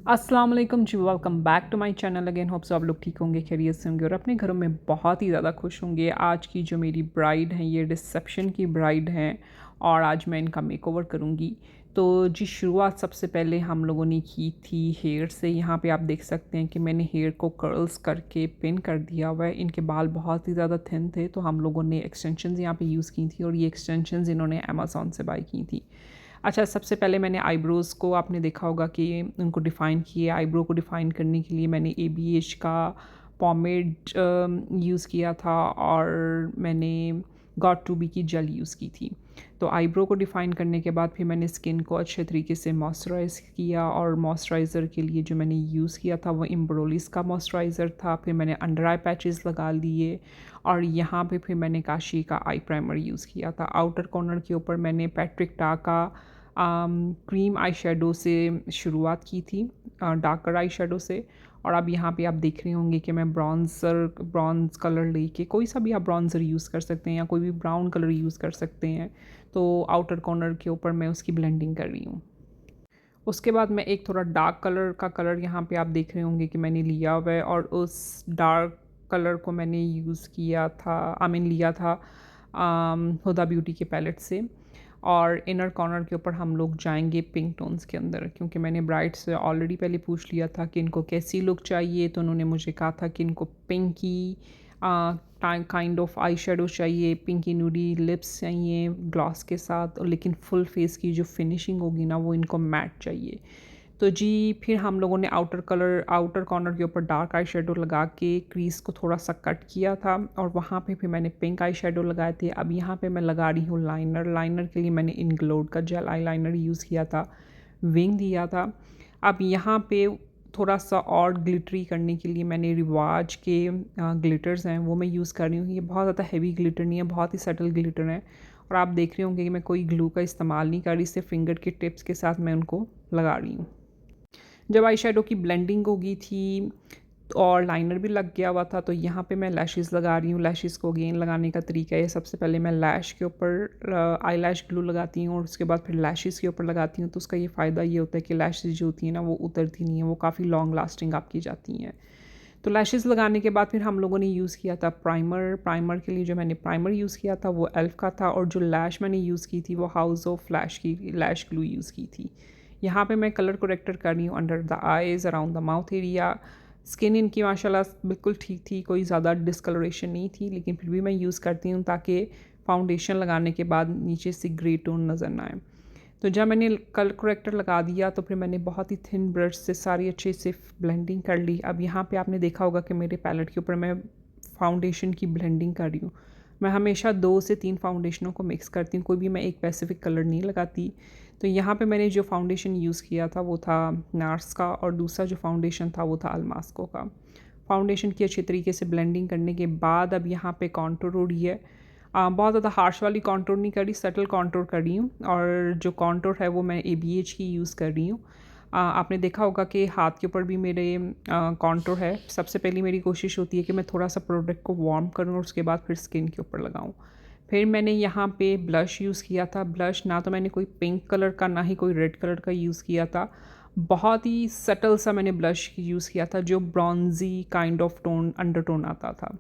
अस्सलाम वालेकुम जी, welcome back to my channel again. Hopes आप लोग ठीक होंगे, खैरियत से होंगे और अपने घरों में बहुत ही ज़्यादा खुश होंगे। आज की जो मेरी ब्राइड हैं, ये रिसेप्शन की ब्राइड हैं और आज मैं इनका मेकओवर करूँगी। तो जी, शुरुआत सबसे पहले हम लोगों ने की थी हेयर से। यहाँ पे आप देख सकते हैं कि मैंने हेयर को कर्ल्स करके पिन कर दिया हुआ है। इनके बाल बहुत ही ज़्यादा थिन थे, तो हम लोगों ने एक्सटेंशंस यहाँ पे यूज़ की थी और ये एक्सटेंशंस इन्होंने अमेज़ॉन से बाय की थी। अच्छा, सबसे पहले मैंने आईब्रोज़ को, आपने देखा होगा कि उनको डिफ़ाइन किया। आईब्रो को डिफ़ाइन करने के लिए मैंने एबीएच का पॉमेड यूज़ किया था और मैंने गॉट टू बी की जेल यूज़ की थी। तो आईब्रो को डिफ़ाइन करने के बाद फिर मैंने स्किन को अच्छे तरीके से मॉइस्चराइज़ किया और मॉइस्चराइज़र के लिए जो मैंने यूज़ किया था वो एम्ब्रोलिस का मॉइस्चराइज़र था। फिर मैंने अंडर आई पैचेस लगा लिए और यहाँ पे फिर मैंने काशी का आई प्राइमर यूज़ किया था। आउटर कॉर्नर के ऊपर मैंने पैट्रिक टा का क्रीम आई शेडो से शुरुआत की थी, डार्कर आई शेडो से। और अब यहाँ पे आप देख रहे होंगे कि मैं ब्रॉन्ज़ कलर लेके, कोई सा भी आप ब्रॉन्ज़र यूज़ कर सकते हैं या कोई भी ब्राउन कलर यूज़ कर सकते हैं। तो आउटर कॉर्नर के ऊपर मैं उसकी ब्लेंडिंग कर रही हूँ। उसके बाद मैं एक थोड़ा डार्क कलर का कलर यहाँ पे आप देख रहे होंगे कि मैंने लिया हुआ है और उस डार्क कलर को मैंने यूज़ किया था, लिया था हुदा ब्यूटी के पैलेट से। और इनर कॉर्नर के ऊपर हम लोग जाएंगे पिंक टोन्स के अंदर, क्योंकि मैंने ब्राइड से ऑलरेडी पहले पूछ लिया था कि इनको कैसी लुक चाहिए, तो उन्होंने मुझे कहा था कि इनको pinky kind of eye shadow चाहिए, पिंकी न्यूडी लिप्स चाहिए ग्लॉस के साथ, और लेकिन फुल फेस की जो फिनिशिंग होगी ना वो इनको मैट चाहिए। तो जी, फिर हम लोगों ने आउटर कॉर्नर के ऊपर डार्क आई शेडो लगा के क्रीज को थोड़ा सा कट किया था और वहाँ पे फिर मैंने पिंक आई शेडो लगाए थे। अब यहाँ पे मैं लगा रही हूँ लाइनर के लिए मैंने इनग्लोड का जेल आई लाइनर यूज़ किया था, विंग दिया था। अब यहाँ पे थोड़ा सा और ग्लिटरी करने के लिए मैंने रिवाज के ग्लिटर्स हैं वो मैं यूज़ कर रही हूँ। ये बहुत ज़्यादा हैवी ग्लिटर नहीं है, बहुत ही सटल ग्लिटर है। और आप देख रहे होंगे कि मैं कोई ग्लू का इस्तेमाल नहीं कर रही, सिर्फ फिंगर के टिप्स के साथ मैं उनको लगा रही हूँ। जब आई शेडो की ब्लेंडिंग हो गई थी और लाइनर भी लग गया हुआ था, तो यहाँ पे मैं लैशेज़ लगा रही हूँ। लैशेज़ को अगेन लगाने का तरीका है, सबसे पहले मैं लैश के ऊपर आई लैश ग्लू लगाती हूँ और उसके बाद फिर लैशेज़ के ऊपर लगाती हूँ। तो उसका ये फ़ायदा ये होता है कि लैशेज़ जो होती हैं ना वो उतरती नहीं है, वो काफ़ी लॉन्ग लास्टिंग आपकी जाती हैं। तो लैशेज़ लगाने के बाद फिर हम लोगों ने यूज़ किया था प्राइमर के लिए जो मैंने प्राइमर यूज़ किया था वो एल्फ का था, और जो लैश मैंने यूज़ की थी वो हाउस ऑफ फ्लैश की लैश ग्लू यूज़ की थी। यहाँ पे मैं कलर करेक्टर कर रही हूँ under the eyes, around the mouth area. Skin इनकी माशाल्लाह बिल्कुल ठीक थी, कोई ज़्यादा डिस्कलरेशन नहीं थी, लेकिन फिर भी मैं यूज़ करती हूँ ताकि फाउंडेशन लगाने के बाद नीचे से ग्रे टोन नज़र ना आए। तो जब मैंने कलर करेक्टर लगा दिया तो फिर मैंने बहुत ही थिन ब्रश से सारी अच्छे से ब्लेंडिंग कर ली। अब यहाँ पे आपने देखा होगा कि मेरे पैलेट के ऊपर मैं फाउंडेशन की ब्लेंडिंग कर रही हूँ। मैं हमेशा 2 से 3 फाउंडेशनों को मिक्स करती हूँ, कोई भी मैं एक स्पेसिफिक कलर नहीं लगाती। तो यहाँ पे मैंने जो फाउंडेशन यूज़ किया था वो था नार्स का और दूसरा जो फाउंडेशन था वो था अल्मास्को का। फाउंडेशन की अच्छे तरीके से ब्लेंडिंग करने के बाद अब यहाँ पे कॉन्टूर हो रही है। बहुत ज़्यादा हार्श वाली कॉन्टूर नहीं कर रही, सटल कॉन्टूर कर रही हूँ और जो कॉन्टूर है वो मैं एबीएच की यूज़ कर रही हूँ। आपने देखा होगा कि हाथ के ऊपर भी मेरे कॉन्टूर है। सबसे पहली मेरी कोशिश होती है कि मैं थोड़ा सा प्रोडक्ट को वार्म करूँ और उसके बाद फिर स्किन के ऊपर लगाऊँ। फिर मैंने यहाँ पे ब्लश यूज़ किया था। ब्लश ना तो मैंने कोई पिंक कलर का ना ही कोई रेड कलर का यूज़ किया था, बहुत ही सटल सा मैंने ब्लश यूज़ किया था जो bronzy kind of tone undertone आता था।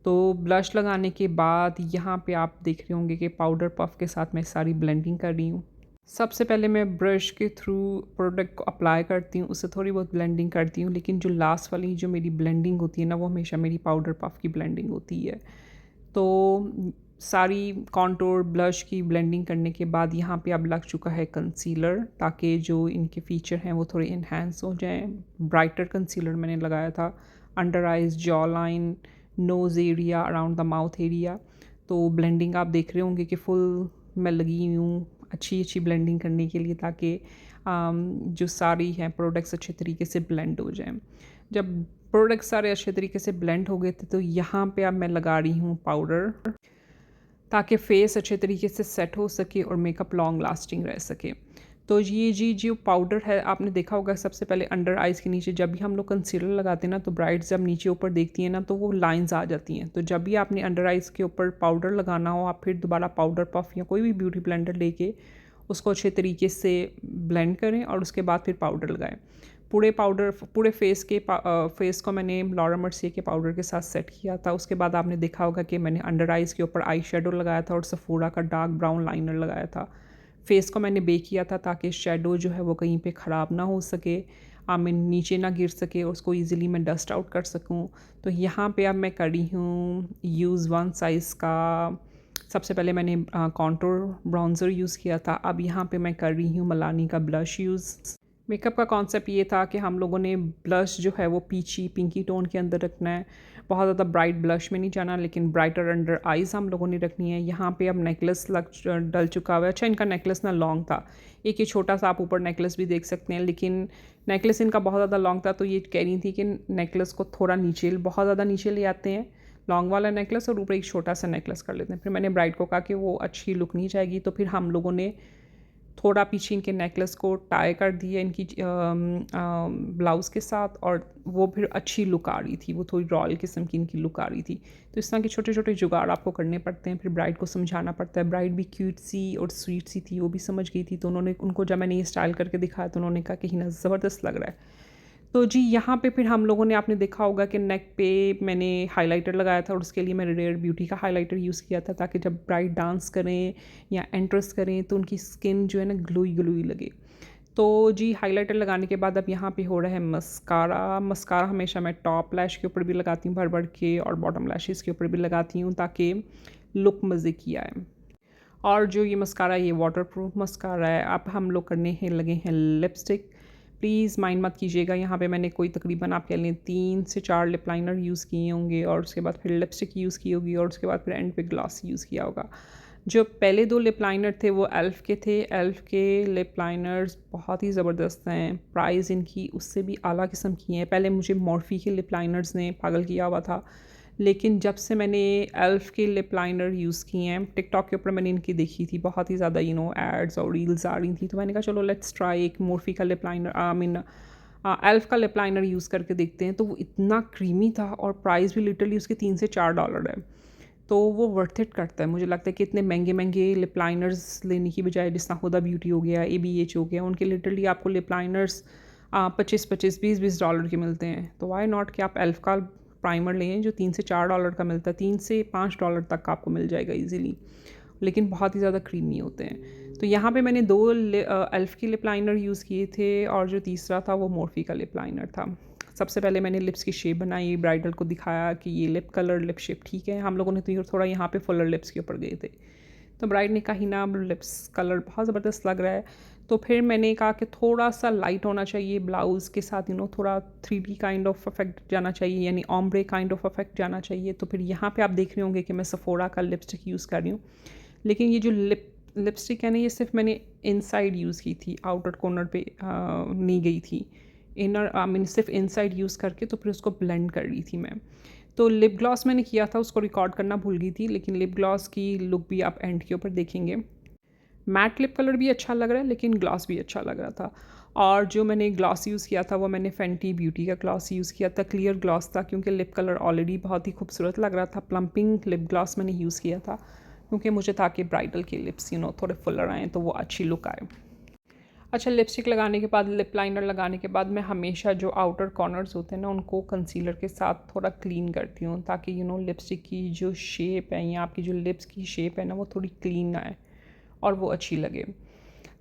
तो ब्लश लगाने के बाद यहाँ पे आप देख रहे होंगे कि पाउडर पफ के साथ मैं सारी ब्लेंडिंग कर रही हूँ। सबसे पहले मैं ब्रश के थ्रू प्रोडक्ट को अप्लाई करती हूँ, उससे थोड़ी बहुत ब्लेंडिंग करती हूँ, लेकिन जो लास्ट वाली जो मेरी ब्लेंडिंग होती है ना वो हमेशा मेरी पाउडर पफ की ब्लेंडिंग होती है। तो सारी कॉन्टूर ब्लश की ब्लेंडिंग करने के बाद यहाँ पे अब लग चुका है कंसीलर, ताकि जो इनके फीचर हैं वो थोड़े इन्हेंस हो जाएं। ब्राइटर कंसीलर मैंने लगाया था under eyes, jaw line, nose area, around the mouth area. तो ब्लेंडिंग आप देख रहे होंगे कि फुल मैं लगी हूँ अच्छी ब्लेंडिंग करने के लिए, ताकि जो सारी हैं प्रोडक्ट्स अच्छे तरीके से ब्लेंड हो जाएं। जब प्रोडक्ट सारे अच्छे तरीके से ब्लेंड हो गए थे तो यहाँ पे अब मैं लगा रही हूँ पाउडर, ताकि फेस अच्छे तरीके से सेट हो सके और मेकअप लॉन्ग लास्टिंग रह सके। तो ये जी जो पाउडर है आपने देखा होगा, सबसे पहले अंडर आइज़ के नीचे जब भी हम लोग कंसीलर लगाते हैं ना तो ब्राइड्स जब नीचे ऊपर देखती हैं ना तो वो लाइंस आ जाती हैं। तो जब भी आपने अंडर आइज़ के ऊपर पाउडर लगाना हो, आप फिर दोबारा पाउडर पफ या कोई भी ब्यूटी ब्लेंडर लेके उसको अच्छे तरीके से ब्लेंड करें और उसके बाद फिर पाउडर लगाएं। पूरे फेस को मैंने लॉरा मर्सियर के पाउडर के साथ सेट किया था। उसके बाद आपने देखा होगा कि मैंने अंडर आइज़ के ऊपर आई शेडो लगाया था और सफोरा का डार्क ब्राउन लाइनर लगाया था। फेस को मैंने बेक किया था ताकि शेडो जो है वो कहीं पे ख़राब ना हो सके, मैं नीचे ना गिर सके और उसको ईज़िली मैं डस्ट आउट कर सकूं। तो यहाँ पे अब मैं कर रही हूँ यूज़ वन साइज़ का। सबसे पहले मैंने कॉन्टूर ब्राउन्ज़र यूज़ किया था। अब यहाँ पे मैं कर रही हूँ मलानी का ब्लश यूज़। मेकअप का कॉन्सेप्ट ये था कि हम लोगों ने ब्लश जो है वो पीची पिंकी टोन के अंदर रखना है, बहुत ज़्यादा ब्राइट ब्लश में नहीं जाना, लेकिन ब्राइटर अंडर आइज़ हम लोगों ने रखनी है। यहाँ पे अब नेकलेस डल चुका हुआ है। अच्छा, इनका नेकलेस ना लॉन्ग था, एक ये छोटा सा आप ऊपर नेकलेस भी देख सकते हैं, लेकिन नेकलेस इनका बहुत ज़्यादा लॉन्ग था, तो ये कह रही थी कि नेकलेस को थोड़ा नीचे, बहुत ज़्यादा नीचे ले आते हैं लॉन्ग वाला नेकलेस और ऊपर एक छोटा सा नेकलेस कर लेते हैं। फिर मैंने ब्राइड को कहा कि वो अच्छी लुक नहीं जाएगी, तो फिर हम लोगों ने थोड़ा पीछे इनके नेकलेस को टाई कर दिया इनकी ब्लाउज़ के साथ, और वो फिर अच्छी लुक आ रही थी, वो थोड़ी रॉयल किस्म की इनकी लुक आ रही थी। तो इस तरह के छोटे छोटे जुगाड़ आपको करने पड़ते हैं, फिर ब्राइड को समझाना पड़ता है। ब्राइड भी क्यूट सी और स्वीट सी थी, वो भी समझ गई थी। तो उनको जब मैंने ये स्टाइल करके दिखाया तो उन्होंने कहा कि हिना ज़बरदस्त लग रहा है। तो जी यहाँ पे फिर हम लोगों ने, आपने देखा होगा कि नेक पे मैंने हाइलाइटर लगाया था और उसके लिए मैंने रेयर ब्यूटी का हाइलाइटर यूज़ किया था, ताकि जब ब्राइड डांस करें या एंट्रेस करें तो उनकी स्किन जो है ना ग्लोई ग्लोई लगे। तो जी हाइलाइटर लगाने के बाद अब यहाँ पे हो रहा है मस्कारा। मस्कारा हमेशा मैं टॉप लैश के ऊपर भी लगाती हूँ भर भर के, और बॉटम लैशेज़ के ऊपर भी लगाती हूँ ताकि लुक मज़े की आए। और जो ये मस्कारा, ये वाटरप्रूफ मस्कारा है। अब हम लोग करने हैं लगे हैं लिपस्टिक। प्लीज़ माइंड मत कीजिएगा, यहाँ पे मैंने कोई तकरीबन आप कह लें 3 से 4 लिप लाइनर यूज़ किए होंगे, और उसके बाद फिर लिपस्टिक यूज़ की होगी, और उसके बाद फिर एंड पे ग्लॉस यूज़ किया होगा। जो पहले 2 लिप लाइनर थे वो एल्फ़ के थे। एल्फ़ के लिप लाइनर्स बहुत ही ज़बरदस्त हैं, प्राइस इनकी उससे भी आला किस्म की हैं। पहले मुझे मॉर्फी के लिप लाइनर्स ने पागल किया हुआ था, लेकिन जब से मैंने एल्फ़ के लिप लाइनर यूज़ किए हैं, टिकटॉक के ऊपर मैंने इनकी देखी थी, बहुत ही ज़्यादा एड्स और रील्स आ रही थी, तो मैंने कहा चलो लेट्स ट्राई एक मॉर्फी का लिप लाइनर, एल्फ़ का लिप लाइनर यूज़ करके देखते हैं। तो वो इतना क्रीमी था और प्राइस भी लिटरली उसके $3 से $4 है, तो वो वर्थ इट करता है। मुझे लगता है कि इतने महंगे महंगे लिप लाइनर्स लेने की बजाय, जिस तरह हुदा ब्यूटी हो गया, ABH हो गया, उनके लिटरली आपको लिप लाइनर्स 25-25 $20-20 के मिलते हैं। तो वाई नॉट कि आप एल्फ़ का प्राइमर लें जो $3 से $4 का मिलता है, $3 से $5 तक का आपको मिल जाएगा ईज़िली, लेकिन बहुत ही ज़्यादा क्रीमी होते हैं। तो यहाँ पे मैंने 2 एल्फ़ के लिप लाइनर यूज़ किए थे, और जो तीसरा था वो मॉर्फी का लिप लाइनर था। सबसे पहले मैंने लिप्स की शेप बनाई, ब्राइडल को दिखाया कि ये लिप कलर, लिप शेप ठीक है। हम लोगों ने तो थोड़ा यहाँ पे फुलर लिप्स के ऊपर गए थे, तो ब्राइड ने कहा ना लिप्स कलर बहुत ज़बरदस्त लग रहा है। तो फिर मैंने कहा कि थोड़ा सा लाइट होना चाहिए ब्लाउज़ के साथ, थोड़ा 3D काइंड ऑफ इफेक्ट जाना चाहिए, यानी ऑम्ब्रे काइंड ऑफ इफेक्ट जाना चाहिए। तो फिर यहाँ पे आप देख रहे होंगे कि मैं सफोरा का लिपस्टिक यूज़ कर रही हूँ, लेकिन ये जो लिपस्टिक है ना, ये सिर्फ मैंने इनसाइड यूज़ की थी, आउटर कॉर्नर पे नहीं गई थी। मैंने सिर्फ इनसाइड यूज़ करके तो फिर उसको ब्लेंड कर रही थी मैं। तो लिप ग्लॉस मैंने किया था, उसको रिकॉर्ड करना भूल गई थी, लेकिन लिप ग्लॉस की लुक भी आप एंड के ऊपर देखेंगे। मैट लिप कलर भी अच्छा लग रहा है, लेकिन ग्लॉस भी अच्छा लग रहा था। और जो मैंने ग्लॉस यूज़ किया था वो मैंने फेंटी ब्यूटी का ग्लॉस यूज़ किया था, क्लियर ग्लॉस था, क्योंकि लिप कलर ऑलरेडी बहुत ही खूबसूरत लग रहा था। प्लम्पिंग लिप ग्लॉस मैंने यूज़ किया था, क्योंकि मुझे था कि ब्राइडल के लिप्स थोड़े फुलर आएँ तो वो अच्छी लुक आए। अच्छा, लिपस्टिक लगाने के बाद, लिप लाइनर लगाने के बाद मैं हमेशा जो आउटर कॉर्नर्स होते हैं ना, उनको कंसीलर के साथ थोड़ा क्लीन करती हूँ, ताकि लिपस्टिक की जो शेप है या आपकी जो लिप्स की शेप है ना, वो थोड़ी क्लीन आए और वो अच्छी लगे।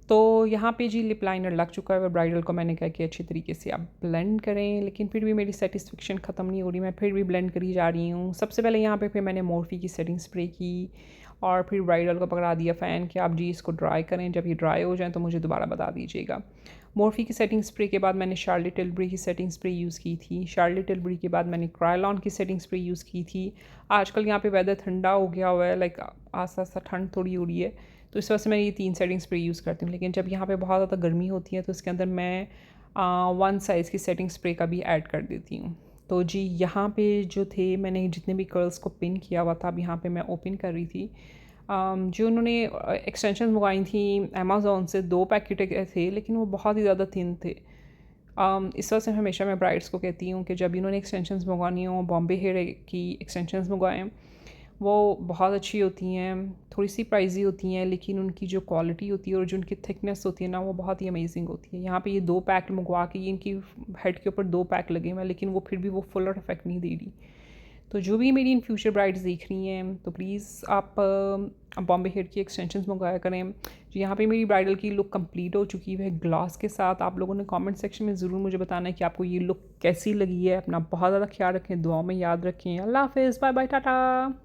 तो यहाँ पे जी लिप लाइनर लग चुका है, ब्राइडल को मैंने कहा कि अच्छे तरीके से आप ब्लेंड करें, लेकिन फिर भी मेरी सेटिस्फेक्शन ख़त्म नहीं हो रही, मैं फिर भी ब्लेंड करी जा रही हूँ। सबसे पहले यहाँ पे फिर मैंने मॉर्फी की सेटिंग स्प्रे की, और फिर ब्राइडल को पकड़ा दिया फ़ैन कि आप जी इसको ड्राई करें, जब ये ड्राई हो जाए तो मुझे दोबारा बता दीजिएगा। मॉर्फी की सेटिंग स्प्रे के बाद मैंने शार्लेट टिलबरी की सेटिंग स्प्रे यूज़ की थी। शार्लेट टिलबरी के बाद मैंने क्रायलॉन की सेटिंग स्प्रे यूज़ की थी। आजकल यहाँ पे वेदर ठंडा हो गया हुआ है, लाइक आस्ता आस्ता ठंड थोड़ी हो रही है, तो इस वजह से मैं ये 3 सेटिंग स्प्रे यूज़ करती हूँ। लेकिन जब यहाँ पे बहुत ज़्यादा गर्मी होती है तो इसके अंदर मैं 1 साइज़ की सेटिंग स्प्रे का भी ऐड कर देती हूँ। तो जी यहाँ पे जो थे, मैंने जितने भी कर्ल्स को पिन किया हुआ था, अब यहाँ पे मैं ओपन कर रही थी। जो उन्होंने एक्सटेंशन मंगवाई थी अमेज़ॉन से, 2 पैकेट थे, लेकिन वो बहुत ही ज़्यादा थिन थे। इस वजह से हमेशा मैं ब्राइड्स को कहती हूँ कि जब इन्होंने एक्सटेंशंस मंगवानी हो, बॉम्बे हेयर की एक्सटेंशंस मंगवाएं, वो बहुत अच्छी होती हैं, थोड़ी सी प्राइजी होती हैं, लेकिन उनकी जो क्वालिटी होती है और जो उनकी थिकनेस होती है ना, वो बहुत ही अमेजिंग होती है। यहाँ पे ये 2 पैक मंगवा के, ये इनकी हेड के ऊपर 2 पैक लगे हुए हैं, लेकिन वो फिर भी वो फुल और इफेक्ट नहीं दे रही। तो जो भी मेरी इन फ्यूचर ब्राइड्स देख रही हैं, तो प्लीज़ आप बॉम्बे हेयर की एक्सटेंशंस मंगवाया करें। जो यहाँ पे मेरी ब्राइडल की लुक कंप्लीट हो चुकी है ग्लास के साथ। आप लोगों ने कमेंट सेक्शन में ज़रूर मुझे बताना है कि आपको ये लुक कैसी लगी है। अपना बहुत ज़्यादा ख्याल रखें, दुआओं में याद रखें। अल्लाह हाफ़िज़, बाय बाय, टाटा।